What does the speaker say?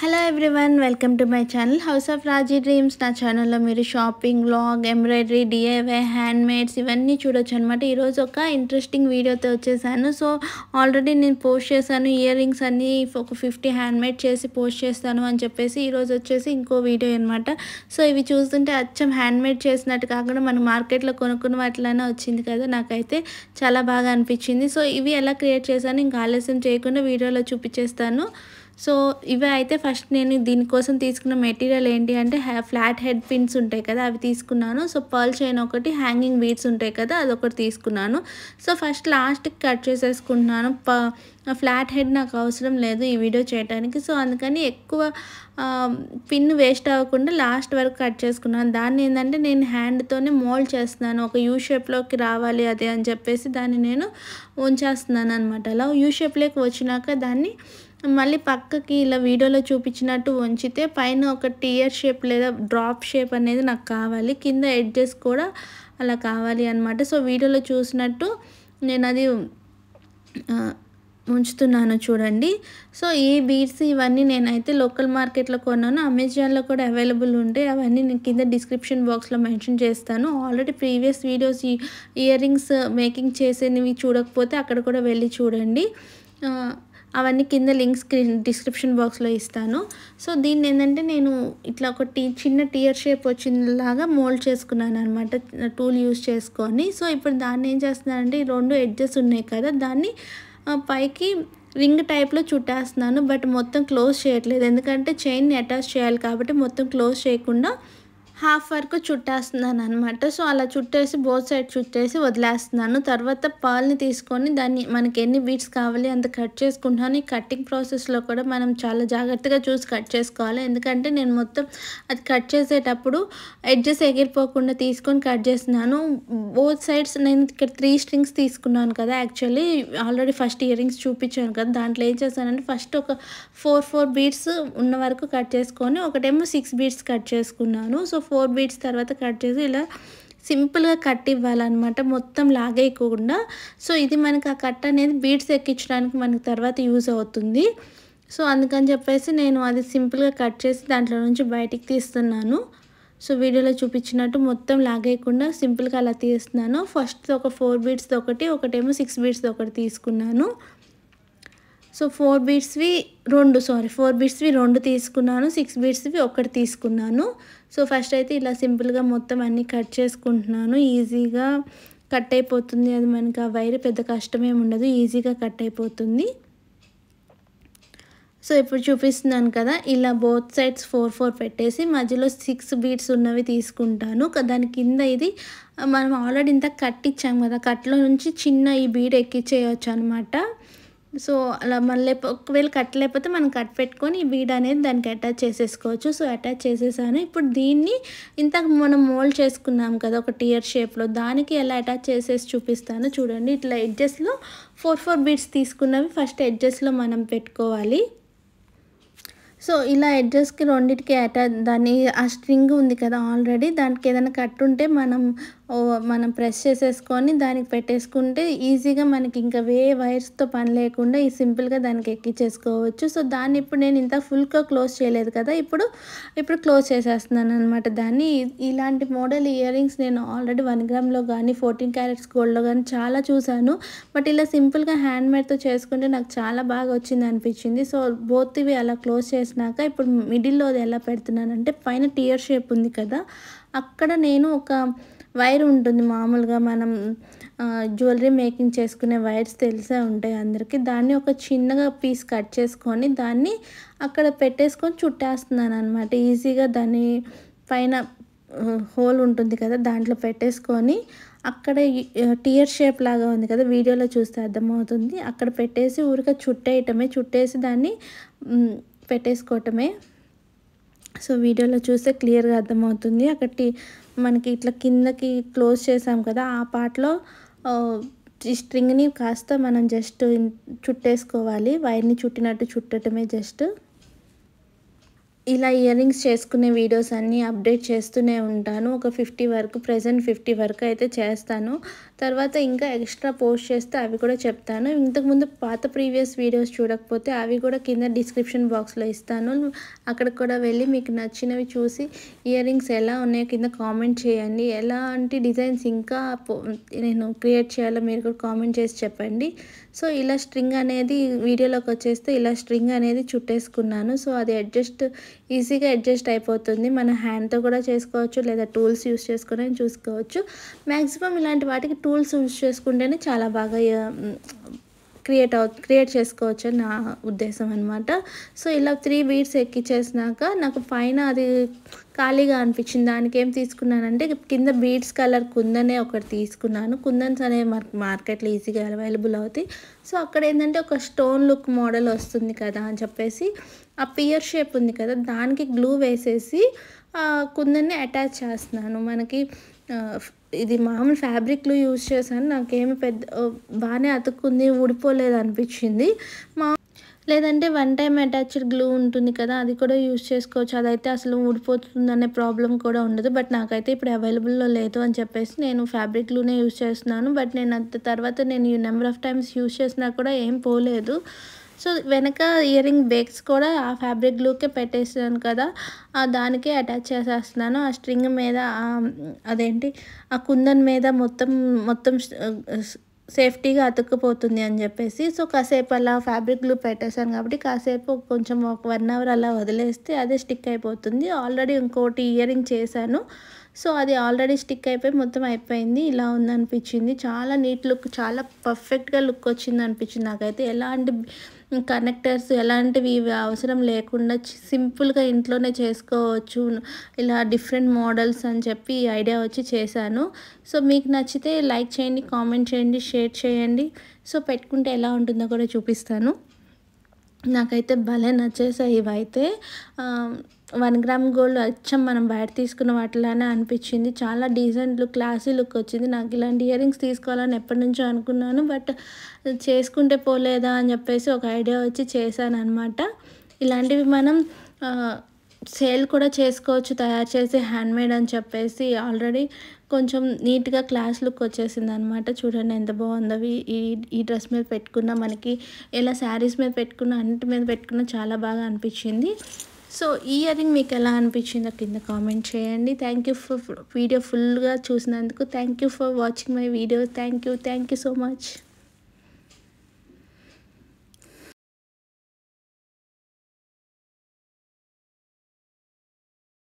Hello everyone, welcome to my channel house of Raji dreams. నా ఛానల్లో మీరు shopping, vlog, embroidery, DIY, handmades ఇవన్నీ చూడొచ్చు అనమాట. ఈరోజు ఒక ఇంట్రెస్టింగ్ వీడియోతో వచ్చేసాను. సో ఆల్రెడీ నేను పోస్ట్ చేశాను, ఇయర్ రింగ్స్ అన్నీ ఒక 50 హ్యాండ్మేడ్ చేసి పోస్ట్ చేస్తాను అని చెప్పేసి. ఈరోజు వచ్చేసి ఇంకో వీడియో అనమాట. సో ఇవి చూస్తుంటే అచ్చం హ్యాండ్మేడ్ చేసినట్టు కాకుండా మనం మార్కెట్లో కొనుక్కున్న వాటిలోనే వచ్చింది కదా. నాకైతే చాలా బాగా అనిపించింది. సో ఇవి ఎలా క్రియేట్ చేశాను ఇంకా ఆలస్యం చేయకుండా వీడియోలో చూపించేస్తాను. సో ఇవి అయితే ఫస్ట్ నేను దీనికోసం తీసుకున్న మెటీరియల్ ఏంటి అంటే ఫ్లాట్ హెడ్ పిన్స్ ఉంటాయి కదా, అవి తీసుకున్నాను. సో పర్ల్ చైన్ ఒకటి, హ్యాంగింగ్ బీడ్స్ ఉంటాయి కదా, అదొకటి తీసుకున్నాను. సో ఫస్ట్ లాస్ట్కి కట్ చేసేసుకుంటున్నాను. ఫ్లాట్ హెడ్ నాకు అవసరం లేదు ఈ వీడియో చేయడానికి. సో అందుకని ఎక్కువ పిన్ వేస్ట్ అవ్వకుండా లాస్ట్ వరకు కట్ చేసుకున్నాను. దాన్ని ఏంటంటే నేను హ్యాండ్తోనే మోల్డ్ చేస్తున్నాను. ఒక యూ షేప్లోకి రావాలి అది అని చెప్పేసి దాన్ని నేను ఉంచేస్తున్నాను అనమాట. అలా యూ షేప్లోకి వచ్చినాక దాన్ని మళ్ళీ పక్కకి ఇలా వీడియోలో చూపించినట్టు ఉంచితే పైన ఒక టియర్ షేప్ లేదా డ్రాప్ షేప్ అనేది నాకు కావాలి. కింద ఎడ్జెస్ కూడా అలా కావాలి అనమాట. సో వీడియోలో చూసినట్టు నేను అది ఉంచుతున్నాను చూడండి. సో ఈ బీడ్స్ ఇవన్నీ నేనైతే లోకల్ మార్కెట్లో కొన్నాను. అమెజాన్లో కూడా అవైలబుల్ ఉంటాయి. అవన్నీ నేను కింద డిస్క్రిప్షన్ బాక్స్లో మెన్షన్ చేస్తాను. ఆల్రెడీ ప్రీవియస్ వీడియోస్ ఈ ఇయర్ రింగ్స్ మేకింగ్ చేసేవి చూడకపోతే అక్కడ కూడా వెళ్ళి చూడండి. అవన్నీ కింద లింక్స్ డిస్క్రిప్షన్ బాక్స్లో ఇస్తాను. సో దీన్ని ఏంటంటే నేను ఇట్లా ఒక చిన్న టియర్ షేప్ వచ్చినలాగా మోల్డ్ చేసుకున్నాను అనమాట, టూల్ యూస్ చేసుకొని. సో ఇప్పుడు దాన్ని ఏం చేస్తున్నానంటే ఈ రెండు ఎడ్జెస్ ఉన్నాయి కదా, దాన్ని పైకి రింగ్ టైప్లో చుట్టేస్తున్నాను. బట్ మొత్తం క్లోజ్ చేయట్లేదు, ఎందుకంటే చైన్ని అటాచ్ చేయాలి కాబట్టి మొత్తం క్లోజ్ చేయకుండా హాఫ్ వరకు చుట్టేస్తున్నాను అనమాట. సో అలా చుట్టేసి బోత్ సైడ్ చుట్టేసి వదిలేస్తున్నాను. తర్వాత పాల్ని తీసుకొని దాన్ని మనకి ఎన్ని బీట్స్ కావాలి అంత కట్ చేసుకుంటాను. ఈ కటింగ్ ప్రాసెస్లో కూడా మనం చాలా జాగ్రత్తగా చూసి కట్ చేసుకోవాలి, ఎందుకంటే నేను మొత్తం అది కట్ చేసేటప్పుడు ఎడ్జెస్ ఎగిరిపోకుండా తీసుకొని కట్ చేస్తున్నాను. బోత్ సైడ్స్ నేను ఇక్కడ 3 స్ట్రింగ్స్ తీసుకున్నాను కదా. Actually already first ear rings చూపించాను కదా, దాంట్లో ఏం చేశానంటే ఫస్ట్ ఒక 4 బీట్స్ ఉన్న వరకు కట్ చేసుకొని ఒకటేమో 6 బీట్స్ కట్ చేసుకున్నాను. సో 4 బీట్స్ తర్వాత కట్ చేసి ఇలా సింపుల్గా కట్ ఇవ్వాలన్నమాట, మొత్తం లాగేయకుండా. సో ఇది మనకి ఆ కట్ అనేది బీట్స్ ఎక్కించడానికి మనకి తర్వాత యూజ్ అవుతుంది. సో అందుకని చెప్పేసి నేను అది సింపుల్గా కట్ చేసి దాంట్లో నుంచి బయటికి తీస్తున్నాను. సో వీడియోలో చూపించినట్టు మొత్తం లాగేయకుండా సింపుల్గా అలా తీస్తున్నాను. ఫస్ట్ ఒక 4 బీట్స్ది ఒకటి, ఒకటేమో 6 బీట్స్ది ఒకటి తీసుకున్నాను. సో 4 బీట్స్వి 2 తీసుకున్నాను, 6 బీట్స్వి ఒకటి తీసుకున్నాను. సో ఫస్ట్ అయితే ఇలా సింపుల్గా మొత్తం అన్నీ కట్ చేసుకుంటున్నాను. ఈజీగా కట్ అయిపోతుంది, అది మనకి ఆ వైర్ పెద్ద కష్టమేమి ఉండదు, ఈజీగా కట్ అయిపోతుంది. సో ఇప్పుడు చూపిస్తున్నాను కదా, ఇలా బోత్ సైడ్స్ 4 పెట్టేసి మధ్యలో 6 బీట్స్ ఉన్నవి తీసుకుంటాను. దాని కింద ఇది మనం ఆల్రెడీ ఇంత కట్ ఇచ్చాం కదా, కట్లో నుంచి చిన్న ఈ బీడ్ ఎక్కించేయచ్చు అనమాట. సో అలా మళ్ళీ ఒకవేళ కట్ లేకపోతే మనం కట్ పెట్టుకొని ఈ బీడ్ అనేది దానికి అటాచ్ చేసేసుకోవచ్చు. సో అటాచ్ చేసేసాను. ఇప్పుడు దీన్ని ఇంతకు మనం మోల్డ్ చేసుకున్నాం కదా ఒక టియర్ షేప్లో, దానికి ఎలా అటాచ్ చేసేసి చూపిస్తాను చూడండి. ఇట్లా ఎడ్జెస్లో 4 బీడ్స్ తీసుకున్నవి ఫస్ట్ ఎడ్జెస్లో మనం పెట్టుకోవాలి. సో ఇలా ఎడ్జెస్కి రెండింటికి దాన్ని ఆ స్ట్రింగ్ ఉంది కదా ఆల్రెడీ, దానికి ఏదైనా కట్ ఉంటే మనం ప్రెస్ చేసేసుకొని దానికి పెట్టేసుకుంటే ఈజీగా మనకి ఇంకా వైర్స్తో పని లేకుండా ఈ సింపుల్గా దానికి ఎక్కించేసుకోవచ్చు. సో దాన్ని ఇప్పుడు నేను ఇంత ఫుల్గా క్లోజ్ చేయలేదు కదా, ఇప్పుడు క్లోజ్ చేసేస్తున్నాను అనమాట దాన్ని. ఇలాంటి మోడల్ ఇయర్ రింగ్స్ నేను ఆల్రెడీ 1 గ్రామ్లో కానీ 14 క్యారెట్స్ గోల్డ్లో కానీ చాలా చూశాను. బట్ ఇలా సింపుల్గా హ్యాండ్మేడ్తో చేసుకుంటే నాకు చాలా బాగా వచ్చింది అనిపించింది. సో బోత్ ఇవి అలా క్లోజ్ చేసినాక ఇప్పుడు మిడిల్లో అది ఎలా పెడుతున్నానంటే పైన టియర్ షేప్ ఉంది కదా, అక్కడ నేను ఒక వైర్ ఉంటుంది మామూలుగా మనం జ్యువెలరీ మేకింగ్ చేసుకునే వైర్స్ తెలిసే ఉంటాయి అందరికీ. దాన్ని ఒక చిన్నగా పీస్ కట్ చేసుకొని దాన్ని అక్కడ పెట్టేసుకొని చుట్టేస్తున్నాను అనమాట. ఈజీగా దాన్ని పైన హోల్ ఉంటుంది కదా, దాంట్లో పెట్టేసుకొని అక్కడ టియర్ షేప్ లాగా ఉంది కదా, వీడియోలో చూస్తే అర్థమవుతుంది. అక్కడ పెట్టేసి ఊరికే చుట్టేసి దాన్ని పెట్టేసుకోవటమే. సో వీడియోలో చూస్తే క్లియర్గా అర్థమవుతుంది. అక్కడి మనకి ఇట్లా కిందకి క్లోజ్ చేసాం కదా, ఆ పార్ట్లో ఈ స్ట్రింగ్ని కాస్త మనం జస్ట్ చుట్టేసుకోవాలి, వైర్ని చుట్టినట్టు చుట్టటమే జస్ట్. ఇలా ఇయర్ రింగ్స్ చేసుకునే వీడియోస్ అన్నీ అప్డేట్ చేస్తూనే ఉంటాను. ఒక 50 వరకు, ప్రెజెంట్ 50 వరకు అయితే చేస్తాను. తర్వాత ఇంకా ఎక్స్ట్రా పోస్ట్ చేస్తే అవి కూడా చెప్తాను. ఇంతకుముందు పాత ప్రీవియస్ వీడియోస్ చూడకపోతే అవి కూడా కింద డిస్క్రిప్షన్ బాక్స్లో ఇస్తాను. అక్కడికి కూడా వెళ్ళి మీకు నచ్చినవి చూసి ఇయర్ రింగ్స్ ఎలా ఉన్నాయో కింద కామెంట్ చేయండి. ఎలాంటి డిజైన్స్ ఇంకా నేను క్రియేట్ చేయాలో మీరు కూడా కామెంట్ చేసి చెప్పండి. సో ఇలా స్ట్రింగ్ అనేది వీడియోలోకి వచ్చేస్తే ఇలా స్ట్రింగ్ అనేది చుట్టేసుకున్నాను. సో అది ఈజీగా అడ్జస్ట్ అయిపోతుంది. మన హ్యాండ్తో కూడా చేసుకోవచ్చు, లేదా టూల్స్ యూస్ చేసుకొని చూసుకోవచ్చు. మ్యాక్సిమం ఇలాంటి వాటికి టూల్స్ యూస్ చేసుకుంటేనే చాలా బాగా క్రియేట్ చేసుకోవచ్చు అని నా ఉద్దేశం అనమాట. సో ఇలా 3 బీడ్స్ ఎక్కించేసినాక నాకు పైన అది ఖాళీగా అనిపించింది. దానికి ఏం తీసుకున్నానంటే కింద బీడ్స్ కలర్ కుందనే ఒకటి తీసుకున్నాను. కుందన్స్ అనేవి మార్కెట్లో ఈజీగా అవైలబుల్ అవుతాయి. సో అక్కడ ఏంటంటే ఒక స్టోన్ లుక్ మోడల్ వస్తుంది కదా అని చెప్పేసి ఆ పియర్ షేప్ ఉంది కదా, దానికి గ్లూ వేసేసి కుందన్ని అటాచ్ చేస్తున్నాను. మనకి ఇది మామూలు ఫ్యాబ్రిక్లో యూజ్ చేశాను. నాకేమి బాగానే అతుక్కుంది, ఊడిపోలేదు అనిపించింది. లేదంటే 1 టైం అటాచ్డ్ గ్లూ ఉంటుంది కదా, అది కూడా యూజ్ చేసుకోవచ్చు. అదైతే అసలు ఊడిపోతుందనే ప్రాబ్లం కూడా ఉండదు. బట్ నాకైతే ఇప్పుడు అవైలబుల్లో లేదు అని చెప్పేసి నేను ఫ్యాబ్రిక్ గ్లూనే యూజ్ చేస్తున్నాను. బట్ నేను తర్వాత ఈ నెంబర్ ఆఫ్ టైమ్స్ యూజ్ చేసినా కూడా ఏం పోలేదు. సో వెనక ఇయర్ రింగ్ బేక్స్ కూడా ఆ ఫ్యాబ్రిక్ గ్లూకే పెట్టేసాను కదా, దానికే అటాచ్ చేసేస్తున్నాను. ఆ స్ట్రింగ్ మీద ఆ కుందన్ మీద మొత్తం సేఫ్టీగా అతుక్కుపోతుంది అని చెప్పేసి. సో కాసేపు అలా ఫ్యాబ్రిక్ గ్లూ పెట్టేశాను కాబట్టి కాసేపు కొంచెం ఒక 1 అవర్ అలా వదిలేస్తే అదే స్టిక్ అయిపోతుంది. ఆల్రెడీ ఇంకోటి ఇయర్ రింగ్ చేశాను. సో అది ఆల్రెడీ స్టిక్ అయిపోయి మొత్తం అయిపోయింది. ఇలా ఉందనిపించింది. చాలా నీట్ లుక్, చాలా పర్ఫెక్ట్గా లుక్ వచ్చింది అనిపించింది నాకైతే. ఎలాంటి కనెక్టర్స్ ఎలాంటివి అవసరం లేకుండా సింపుల్గా ఇంట్లోనే చేసుకోవచ్చు ఇలా డిఫరెంట్ మోడల్స్ అని చెప్పి ఐడియా వచ్చి చేశాను. సో మీకు నచ్చితే లైక్ చేయండి, కామెంట్ చేయండి, షేర్ చేయండి. సో పెట్టుకుంటే ఎలా ఉంటుందో కూడా చూపిస్తాను. నాకైతే భలే నచ్చేసాయి ఇవైతే. 1 గ్రామ్ గోల్డ్ అచ్చం మనం బయట తీసుకున్న వాటిలానే అనిపించింది. చాలా డీసెంట్ లుక్, క్లాసీ లుక్ వచ్చింది. నాకు ఇలాంటి ఇయర్ రింగ్స్ తీసుకోవాలని ఎప్పటి నుంచో అనుకున్నాను. బట్ చేసుకుంటే పోలేదా అని చెప్పేసి ఒక ఐడియా వచ్చి చేశాను అనమాట. ఇలాంటివి మనం సేల్ కూడా చేసుకోవచ్చు తయారు చేసి, హ్యాండ్మేడ్ అని చెప్పేసి. ఆల్రెడీ కొంచెం నీట్గా క్లాస్ లుక్ వచ్చేసింది అనమాట. చూడండి ఎంత బాగుందో. ఈ డ్రెస్ మీద పెట్టుకున్నా, మనకి ఎలా శారీస్ మీద పెట్టుకున్నా, అన్నిటి మీద పెట్టుకున్నా చాలా బాగా అనిపించింది. సో ఈ ఇయర్ రింగ్ మీకు ఎలా అనిపించిందో కింద కామెంట్ చేయండి. థ్యాంక్ యూ ఫర్ వీడియో ఫుల్గా చూసినందుకు. Thank you for watching my video. Thank you so much.